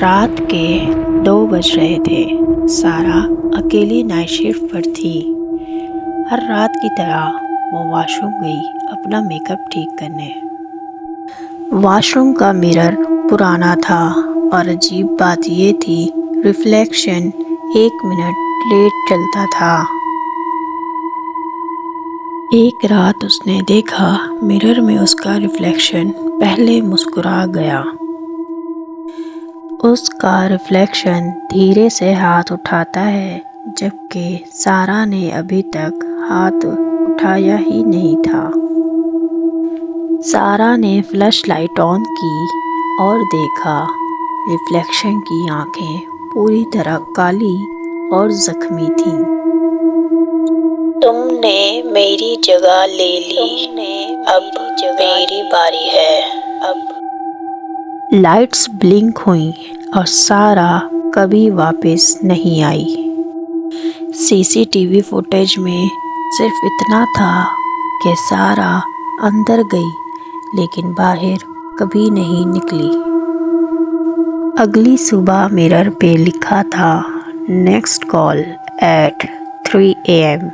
रात के 2 बज रहे थे। सारा अकेली नाइट शिफ्ट पर थी। हर रात की तरह वो वॉशरूम गई अपना मेकअप ठीक करने। वॉशरूम का मिरर पुराना था और अजीब बात ये थी, रिफ्लेक्शन 1 मिनट लेट चलता था। एक रात उसने देखा मिरर में उसका रिफ्लेक्शन पहले मुस्कुरा गया। उसका रिफ्लेक्शन धीरे से हाथ उठाता है, जबकि सारा ने अभी तक हाथ उठाया ही नहीं था। सारा ने फ्लैश लाइट ऑन की और देखा रिफ्लेक्शन की आंखें पूरी तरह काली और जख्मी थीं। तुमने मेरी जगह ले ली, अब मेरी बारी है। अब लाइट्स ब्लिंक हुई और सारा कभी वापस नहीं आई। सीसीटीवी फुटेज में सिर्फ इतना था कि सारा अंदर गई लेकिन बाहर कभी नहीं निकली। अगली सुबह मिरर पे लिखा था, नेक्स्ट कॉल एट 3 AM।